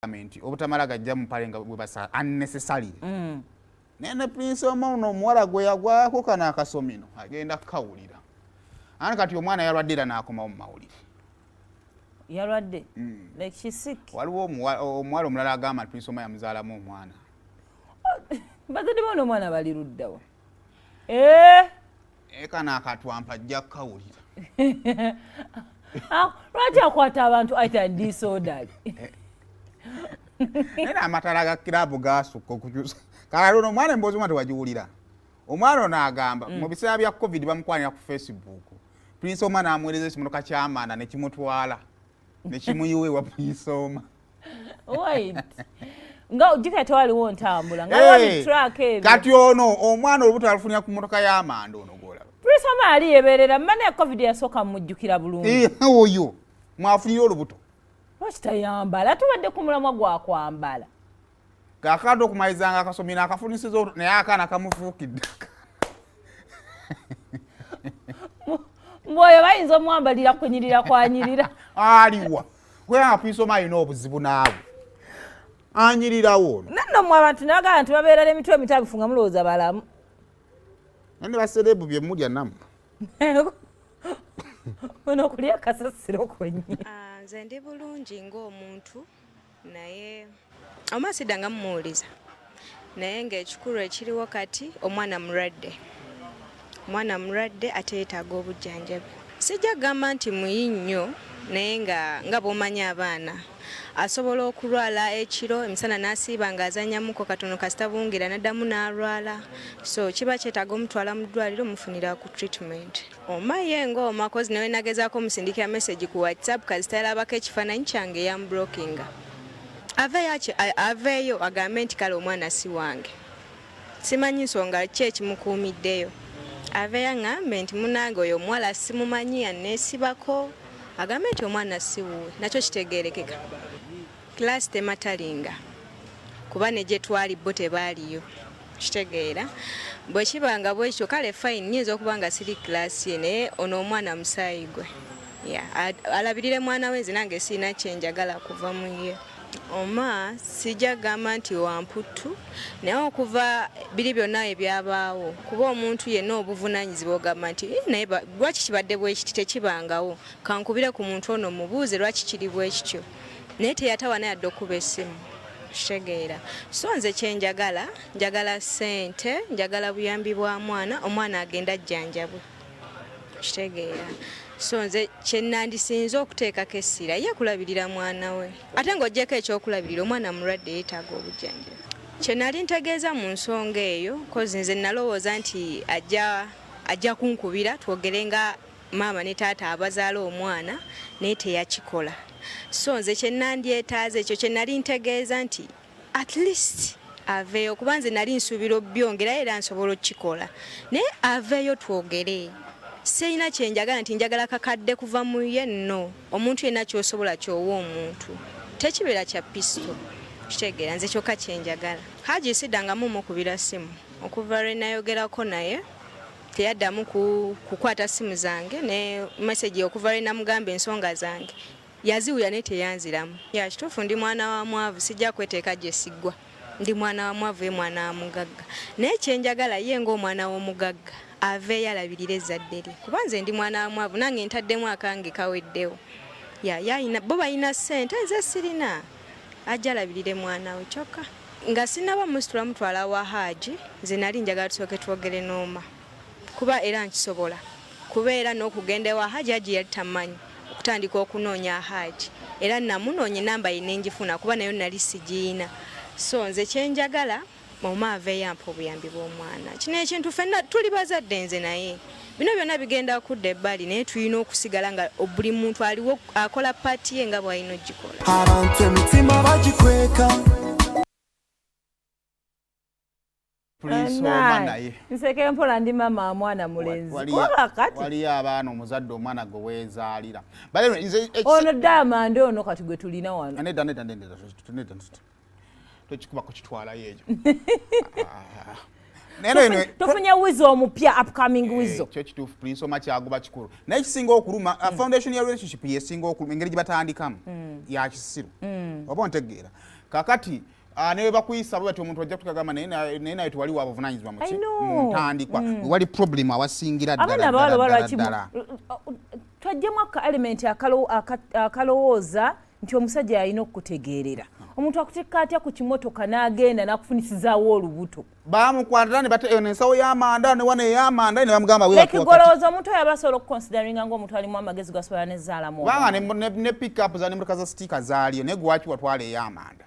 obutamala gajja mu pale nga bwebasa unnecessary. Nene Prince Omono omuwala gwe yagwako kana akasomino agenda kukawulira. Ani kati omwana yalwaddira n'akomawo mu mawulire. Yalwadde? Like she's sick? Waliwo omuwala omulala agamba Prince Omono yamuzaalamu omwana. Bazadde bano omwana bali luddawa? Kana akatwampa ajja kukawulira. Lwaki akwata abantu item disorder? Nena amatala ga kilabu gasukka okukyusa. Kala luno omwana emboozi omwana tewagiwulira. Omwana n'agamba mu biseera bya COVID bamukwanira ku Facebook. Prince Omono n'amuweereza ekimotoka ky'amaana ne kimutwala. Ne kimuyiwa ewa Prince Omono. Wait. Nga ojjukira waliwo ntambula. Nga wali track ebyo. Kati ono omwana olubuto alufunira ku motoka y'amanda ono gw'olaba. Prince Omono ali yebeerera mmane ya COVID yasooka mujjukira bulungi. Oyo mwafunira olubuto. Lwaki tayambala? Tubadde ku mulamwa gwa kwambala. Kakado okumaliriza nga akasomero akafunisiza naye akaana kamufuukidde. Mwoyo bayinza omwambalira kunyirira kwanyirira. Aliwa. Kwera Prince Omono alina obuzibu naawe. Anyirirawo ono. Nanno mwe abantu nabagala nti babeera n'emitwe emitabifu nga mulowooza balamu. Nandi baserebu bye mulya nammwe. Ono okulya kasasiro kwenye. Nze ndi bulungi ng'omuntu naye omasidda nga mumuwuliza naye ng'ekikulu ekiriwo kati omwana mulwadde ate yeetaaga obujjanjabi. Sijja kugamba nti muyi nnyo naye nga bw'omanyi abaana asobola okulwala ekiro emisana n'asiiba ng'azannyamuko katono kasita bungira n'addamu n'alwala, so kiba kyetaaga omutwala mu ddwaliro mufunira ku treatment. Omaye ng'omakozi nawe nagezaako omusindikira message ku WhatsApp kasita yalabako ekifaananyi kyange yamblokinga. Aveeyo agambe nti kale omwana si wange. Simanyi nsonga ki ekimukuumiddeyo. Aveeyo aŋŋambe nti munnange oyo omuwala simumanyi yanneesibako. Agambe nti omwana si wuwe. Nakyo kitegeerekeka. Class tematalinga. Kuba ne gye twali bo tebaaliyo. Kitegeera. Bwe kibanga bwekityo kale fine nyinza okuba nga siri class ye naye ono omwana musaayi gwe. Alabirire mwana we nze nange sirina kyenjagala kuva mu ye. Oma sijja gamba nti wamputtu naye okuva biri byonna ebyabaawo kuba omuntu yenna obuvunaanyizibwa ogamba nti naye lwaki kibadde bwe kiti tekibangawo kankubire ku muntu ono mubuuze lwaki kiri bwe kityo naye teyatawa naye adde okuba essimu. Kitegeera. So nze kyenjagala njagala ssente njagala buyambi bwa omwana agenda ajjanjabwe. Kitegeera. So nze kyenandisinze okuteekako essira ye kulabirira mwana we ate ng'oggyeko ekyokulabirira omwana mulwadde yeetaaga obujjanjabi. Kye nali ntegeeza mu nsonga eyo kozi nze nalowooza nti ajja kunkubira twogere nga maama ne taata abazaala omwana naye teyakikola. So nze kye nandyetaaza ekyo kye nali ntegeeza nti at least aveeyo kuba nze nali nsuubira obyongerayo era nsobola okukikola naye aveeyo twogere. Seyina kyenjagala nti njagala kakadde kuva mu ye no. Omuntu yenna ky'osobola ky'owa omuntu. Tekibeera kya pisto. Kitegeera nze kyokka kyenjagala. Haji siddangamu mukubira simu. Okuva lwe nayogerako naye teyaddamu kukwata simu zange ne message okuva lwe namugamba ensonga zange. Yaziwuya ne teyanziramu. Ya kituufu ndi mwana wa mwavu sijja kweteeka gye siggwa. Ndi mwana wa mwavu ye mwana wa mugagga. Naye kyenjagala ye ng'omwana w'omugagga. Aveeyo alabirire ezzadde lye kuba nze ndi mwana wa mwavu nange ntaddemu akange kaweddewo. Bo balina ssente nze sirina. Ajja alabirire mwana we kyokka. Nga sinnaba musitula mutwala wa Haji nze nali njagala tusooke twogere n'oma kuba era nkisobola kubeera n'okugenda ewa Haji yali tamanyi okutandika okunoonya Haji era namunoonya namba ye nenjifuna kuba nayo nali sigiina. So nze kyenjagala Mama aveeyo ampa obuyambi bw'omwana. Kino ekintu ffenna tuli bazadde nze naye. Bino byonna bigenda kudda ebbali naye tulina okusigala nga buli muntu aliwo akola paati ye nga bw'alina ogikola. Abantu emitima bagikweka. Prince Omono naye. Nseke mpola ndi mama mwana mulenzi. Waliyo abaana omuzadde omwana gwe weezaalira. Ono Diamond ono kati gwe tulina wano. Nedda. Tukikuba kukitwala yeyo. Tofunye wizo omupya upcoming wizo. Kyo kituufu Prince Omono kyaguba kikulu. Naye kisinga okuluma foundation ya relationship yesinga okuluma engeri gye batandikamu ya kisiru. Oba ontegeera. kakati ne bakuyisa bwati omuntu ajja kutagamba naye naye tewali wabuvunanyizibwa mu ntandikwa wali problem awasingira ddala twajjemu aka element akalowooza nti omusajja yalina okutegeerera omuntu akutikka atya ku kimotoka n'agenda n'akufunisizaawo olubuto bamukwatira nensawo y'amanda ne wana ey'amanda ne bamugamba golowooza omuntu oyo aba asobola okuconsideringa ng'omuntu alimu amagezi gasobola nezaalamu kubanga ne pick-up za nemotoka za sitika zaaliyo naye gwaki watwala ey'amanda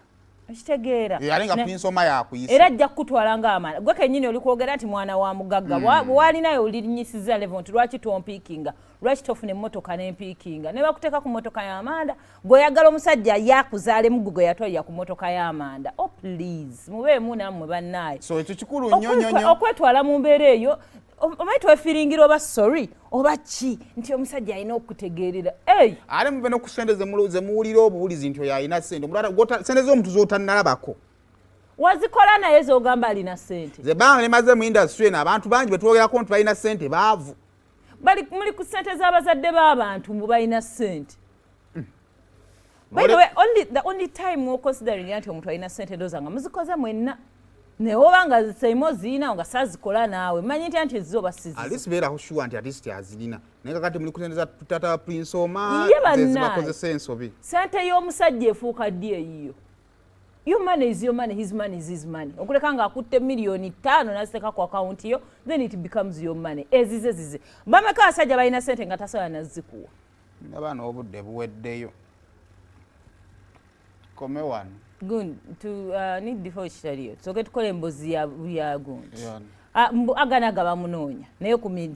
ekitegeera alinga Prince Omar yakuyisa era ajja kukutwalanga amanda gwe kennyini oli kwogera nti mwana wa mugagga bw'alinayo olinyisiza level nti lwaki tompiikinga lwaki tofuna emmotoka n'empiikinga ne bakuteeka ku mmotoka y'amanda gw'oyagala omusajja yakuzaalemu gwe gwe yatwalira ku mmotoka y'amanda please mubeemu nammwe bannaayo so ekyo kikulu nnyo okwetwala mu mbeera eyo omanyi twefiringira oba sorry oba ki nti omusajja alina okutegeerera ate muve no ku ssente ze muwulira obuwulizi nti oyo alina ssente ssente z'omuntu z'otannalabako wazikola naye z'ogamba alina ssente zebbanga nemaze mu industry eno abantu bangi betwogerako nti balina ssente baavu muli ku ssente z'abazadde b'abantu mbu balina ssente by the way the only time considering nti omuntu alina ssente ndowooza nga muzikoze mwenna naye oba nga ziseyimo ziina nga saazikola naawe manyi nti ezizo basizi alisi beeraho sure nti atist azirina naye kakati muli kusente za tata Prince Omar zezibakozesa ensobi ssente y'omusajja efuuka ddi eyiyo your money is your money, his money is his money. Okuleka nga akutte $5,000,000 n'aziteeka ku account yo, then it becomes your money. Ezize. Bameka asajja balina ssente nga tasobola nazikuwa. Abaana obudde buweddeyo. Kome wano. Good. Need before kitaliyo. Soke tukole embozi ya gundi. Agana gaba munoonya. Naye ku